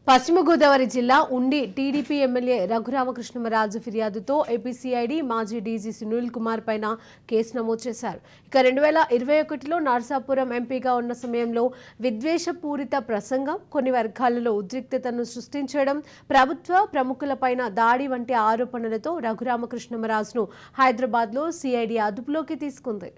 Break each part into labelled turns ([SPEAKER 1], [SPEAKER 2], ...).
[SPEAKER 1] పశ్చిమ గోదావరి జిల్లా ఉండి టీడీపీ ఎమ్మెల్యే రఘురామకృష్ణమరాజు ఫిర్యాదుతో ఏపీసీఐడి మాజీ డీజీ సునీల్ కుమార్ పైన కేసు నమోదు చేశారు. ఇక 2021లో నర్సాపురం ఎంపీగా ఉన్న సమయంలో విద్వేషపూరిత ప్రసంగం, కొన్ని వర్గాలలో ఉద్రిక్తతను సృష్టించడం, ప్రభుత్వ ప్రముఖులపైన దాడి వంటి ఆరోపణలతో రఘురామకృష్ణమరాజును హైదరాబాద్లో సిఐడి అదుపులోకి తీసుకుంది.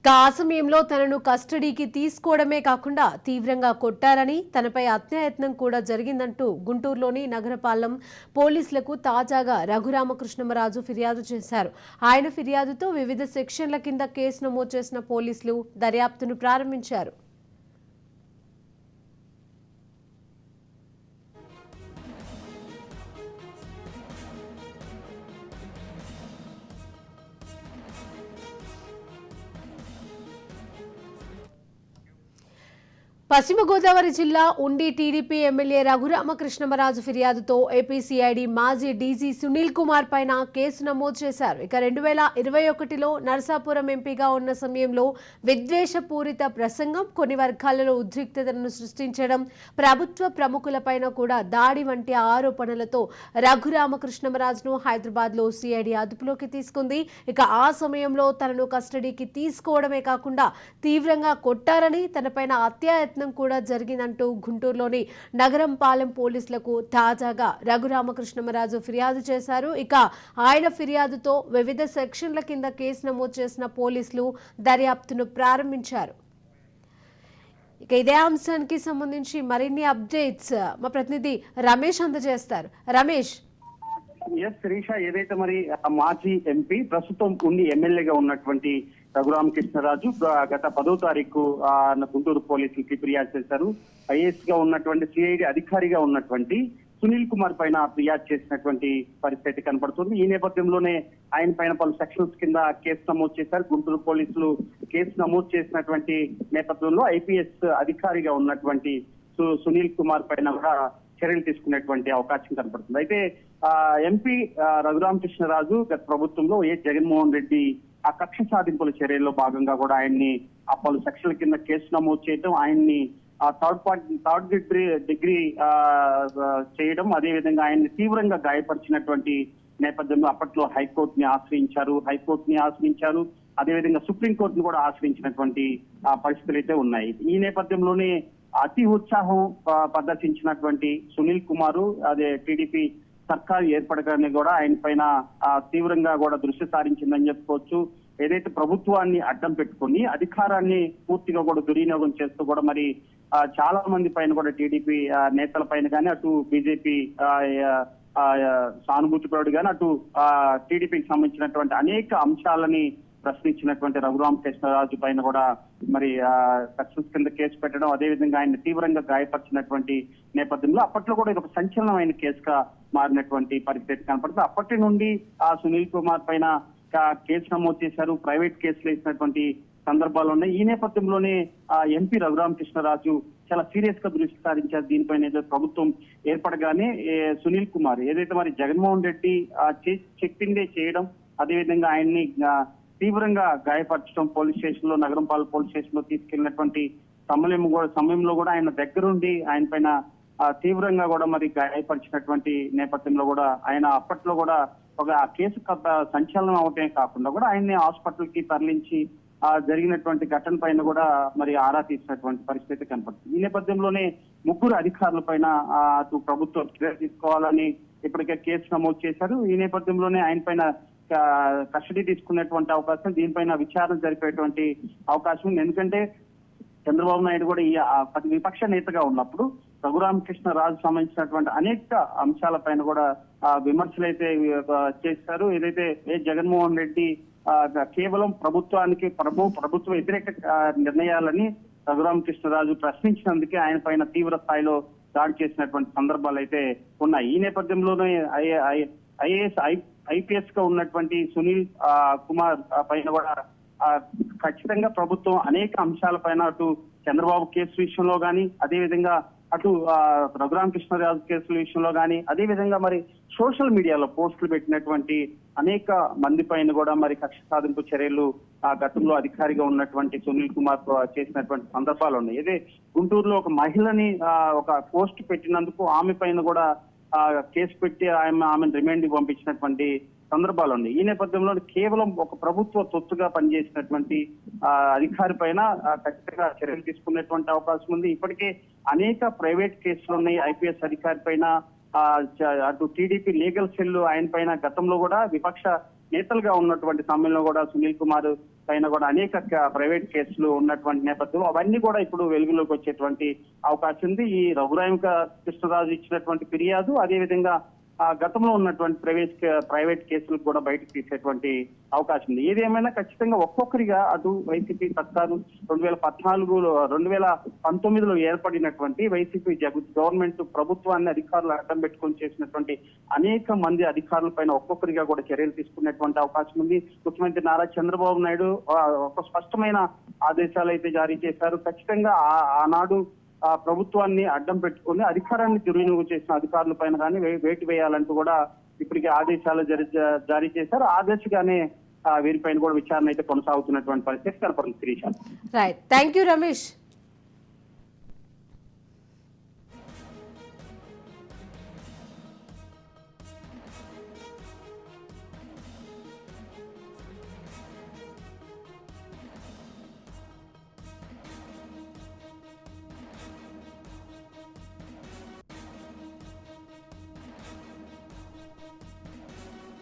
[SPEAKER 1] ఆ సమయంలో తనను కస్టడీకి తీసుకోవడమే కాకుండా తీవ్రంగా కొట్టారని, తనపై అత్యాయత్నం కూడా జరిగిందంటూ గుంటూరులోని నగరపాలెం పోలీసులకు తాజాగా రఘురామకృష్ణమరాజు ఫిర్యాదు చేశారు. ఆయన ఫిర్యాదుతో వివిధ సెక్షన్ల కింద కేసు నమోదు చేసిన పోలీసులు దర్యాప్తును ప్రారంభించారు. పశ్చిమ గోదావరి జిల్లా ఉండి టీడీపీ ఎమ్మెల్యే రఘురామకృష్ణమరాజు ఫిర్యాదుతో ఏపీసీఐడి మాజీ డీజీ సునీల్ కుమార్ పైన కేసు నమోదు చేశారు. ఇక 2021లో నర్సాపురం ఎంపీగా ఉన్న సమయంలో విద్వేషపూరిత ప్రసంగం, కొన్ని వర్గాలలో ఉద్రిక్తతను సృష్టించడం, ప్రభుత్వ ప్రముఖులపైన కూడా దాడి వంటి ఆరోపణలతో రఘురామకృష్ణమరాజును హైదరాబాద్లో సిఐడి అదుపులోకి తీసుకుంది. ఇక ఆ సమయంలో తనను కస్టడీకి తీసుకోవడమే కాకుండా తీవ్రంగా కొట్టారని, తనపైన అత్యాయత్నం కూడా జరిగిందంటూ గుంటూరులోని నగరంపాలెం పోలీసులకు తాజాగా రఘురామకృష్ణమరాజు ఫిర్యాదు చేశారు. ఇక ఆయన ఫిర్యాదుతో వివిధ సెక్షన్ల కింద కేసు నమోదు చేసిన పోలీసులు దర్యాప్తును ప్రారంభించారు. ఇక ఇదే అంశానికి సంబంధించి మరిన్ని అప్డేట్స్ మా ప్రతినిధి రమేష్ అందజేస్తారు. రమేష్.
[SPEAKER 2] శిరీష, ఏదైతే మరి మాజీ ఎంపీ ప్రస్తుతం ఉండి ఎమ్మెల్యేగా ఉన్నటువంటి రఘురామకృష్ణరాజు గత 10వ తారీఖు గుంటూరు పోలీసులకి ఫిర్యాదు చేశారు. ఐఏఎస్ గా ఉన్నటువంటి సిఐడి అధికారిగా ఉన్నటువంటి సునీల్ కుమార్ పైన ఫిర్యాదు చేసినటువంటి పరిస్థితి కనపడుతుంది. ఈ నేపథ్యంలోనే ఆయన పైన పలు సెక్షన్స్ కింద కేసు నమోదు చేశారు. గుంటూరు పోలీసులు కేసు నమోదు చేసినటువంటి నేపథ్యంలో ఐపీఎస్ అధికారిగా ఉన్నటువంటి సునీల్ కుమార్ పైన కూడా చర్యలు తీసుకునేటువంటి అవకాశం కనపడుతుంది. అయితే ఎంపీ రఘురామకృష్ణరాజు గత ప్రభుత్వంలో జగన్మోహన్ రెడ్డి ఆ కక్ష సాధింపుల చర్యల్లో భాగంగా కూడా ఆయన్ని ఆ పలు సెక్షన్ల కింద కేసు నమోదు చేయడం, ఆయన్ని థర్డ్ డిగ్రీ చేయడం, అదేవిధంగా ఆయన్ని తీవ్రంగా గాయపరిచినటువంటి నేపథ్యంలో అప్పట్లో హైకోర్టుని ఆశ్రయించారు. అదేవిధంగా సుప్రీంకోర్టును కూడా ఆశ్రయించినటువంటి పరిస్థితులు అయితే ఉన్నాయి. ఈ నేపథ్యంలోనే అతి ఉత్సాహం ప్రదర్శించినటువంటి సునీల్ కుమార్ అదే టీడీపీ సర్కారు ఏర్పడగానే కూడా ఆయన పైన తీవ్రంగా కూడా దృష్టి సారించిందని చెప్పుకోవచ్చు. ఏదైతే ప్రభుత్వాన్ని అడ్డం పెట్టుకుని అధికారాన్ని పూర్తిగా కూడా దుర్వినియోగం చేస్తూ కూడా మరి చాలా మంది పైన కూడా టీడీపీ నేతల పైన కానీ, అటు బీజేపీ సానుభూతిపరుడు కానీ, అటు టీడీపీకి సంబంధించినటువంటి అనేక అంశాలని ప్రశ్నించినటువంటి రఘురామకృష్ణరాజు పైన కూడా మరి సెక్షన్స్ కింద కేసు పెట్టడం, అదేవిధంగా ఆయన తీవ్రంగా గాయపరిచినటువంటి నేపథ్యంలో అప్పట్లో కూడా ఒక సంచలనమైన కేసుగా మారినటువంటి పరిస్థితి కనపడుతుంది. అప్పటి నుండి ఆ సునీల్ కుమార్ పైన కేసు నమోదు చేశారు, ప్రైవేట్ కేసులు వేసినటువంటి సందర్భాలు ఉన్నాయి. ఈ నేపథ్యంలోనే ఎంపీ రఘురామకృష్ణరాజు చాలా సీరియస్ గా దృష్టి సారించారు. దీనిపైన ఏదో ప్రభుత్వం ఏర్పడగానే సునీల్ కుమార్ ఏదైతే మరి జగన్మోహన్ రెడ్డి చెప్పిందే చేయడం, అదేవిధంగా ఆయన్ని తీవ్రంగా గాయపరచడం, పోలీస్ స్టేషన్ లో నగరంపాలెం పోలీస్ స్టేషన్ లో తీసుకెళ్లినటువంటి సమయంలో కూడా ఆయన దగ్గరుండి ఆయన పైన తీవ్రంగా కూడా మరి గాయపరిచినటువంటి నేపథ్యంలో కూడా ఆయన అప్పట్లో కూడా ఒక కేసు సంచలనం అవటమే కాకుండా కూడా ఆయన్ని హాస్పిటల్ కి తరలించి జరిగినటువంటి ఘటన పైన కూడా మరి ఆరా తీసినటువంటి పరిస్థితి కనపడుతుంది. ఈ నేపథ్యంలోనే ముగ్గురు అధికారుల పైన అటు ప్రభుత్వం చర్య తీసుకోవాలని ఇప్పటికే కేసు నమోదు చేశారు. ఈ నేపథ్యంలోనే ఆయన పైన కస్టడీ తీసుకునేటువంటి అవకాశం, దీనిపైన విచారణ జరిపేటువంటి అవకాశం ఉంది. ఎందుకంటే చంద్రబాబు నాయుడు కూడా ఈ విపక్ష నేతగా ఉన్నప్పుడు రఘురామకృష్ణరాజు సంబంధించినటువంటి అనేక అంశాలపైన కూడా విమర్శలు అయితే చేశారు. ఏదైతే జగన్మోహన్ రెడ్డి కేవలం ప్రభుత్వ వ్యతిరేక నిర్ణయాలని రఘురామకృష్ణరాజు ప్రశ్నించినందుకే ఆయన పైన తీవ్ర స్థాయిలో దాడి చేసినటువంటి సందర్భాలు అయితే ఉన్నాయి. ఈ నేపథ్యంలోనే ఐపీఎస్ గా ఉన్నటువంటి సునీల్ కుమార్ పైన కూడా ఖచ్చితంగా ప్రభుత్వం అనేక అంశాలపైన అటు చంద్రబాబు కేసు విషయంలో కానీ, అదేవిధంగా అటు రఘురామకృష్ణరాజు కేసుల విషయంలో కానీ, అదేవిధంగా మరి సోషల్ మీడియాలో పోస్టులు పెట్టినటువంటి అనేక మంది పైన కూడా మరి కక్ష సాధింపు చర్యలు గతంలో అధికారిగా ఉన్నటువంటి సునీల్ కుమార్ చేసినటువంటి సందర్భాలు ఉన్నాయి. ఇదే గుంటూరులో ఒక మహిళని ఒక పోస్ట్ పెట్టినందుకు ఆమె పైన కూడా కేసు పెట్టి ఆమెను రిమాండ్ పంపించినటువంటి సందర్భాలు ఉన్నాయి. ఈ నేపథ్యంలో కేవలం ఒక ప్రభుత్వ తొత్తుగా పనిచేసినటువంటి అధికారి పైన ఖచ్చితంగా చర్యలు తీసుకునేటువంటి అవకాశం ఉంది. ఇప్పటికే అనేక ప్రైవేట్ కేసులు ఉన్నాయి ఐపీఎస్ అధికారి పైన. అటు టీడీపీ లీగల్ సెల్ ఆయన పైన గతంలో కూడా విపక్ష నేతలుగా ఉన్నటువంటి సమయంలో కూడా సునీల్ కుమార్ పైన కూడా అనేక ప్రైవేట్ కేసులు ఉన్నటువంటి నేపథ్యంలో అవన్నీ కూడా ఇప్పుడు వెలుగులోకి వచ్చేటువంటి అవకాశం ఉంది. ఈ రఘురామకృష్ణరాజు ఇచ్చినటువంటి ఫిర్యాదు, అదేవిధంగా గతంలో ఉన్నటువంటి ప్రైవేట్ కేసులకు కూడా బయటకు తీసేటువంటి అవకాశం ఉంది. ఏదేమైనా ఖచ్చితంగా ఒక్కొక్కరిగా అటు వైసీపీ సర్కారు 2019లో ఏర్పడినటువంటి వైసీపీ గవర్నమెంట్ ప్రభుత్వాన్ని అధికారులు అడ్డం పెట్టుకొని చేసినటువంటి అనేక మంది అధికారుల పైన ఒక్కొక్కరిగా కూడా చర్యలు తీసుకునేటువంటి అవకాశం ఉంది. ముఖ్యమంత్రి నారా చంద్రబాబు నాయుడు ఒక స్పష్టమైన ఆదేశాలు అయితే జారీ చేశారు. ఖచ్చితంగా ఆనాడు ప్రభుత్వాన్ని అడ్డం పెట్టుకుని అధికారాన్ని దుర్వినియోగం చేసిన అధికారుల పైన కానీ వేటు వేయాలంటూ కూడా ఇప్పటికే ఆదేశాలు జారీ చేశారు. ఆ దిశగానే వీరిపైన కూడా విచారణ అయితే కొనసాగుతున్నటువంటి పరిస్థితి కనపడుతుంది.
[SPEAKER 1] Right, thank you Ramesh.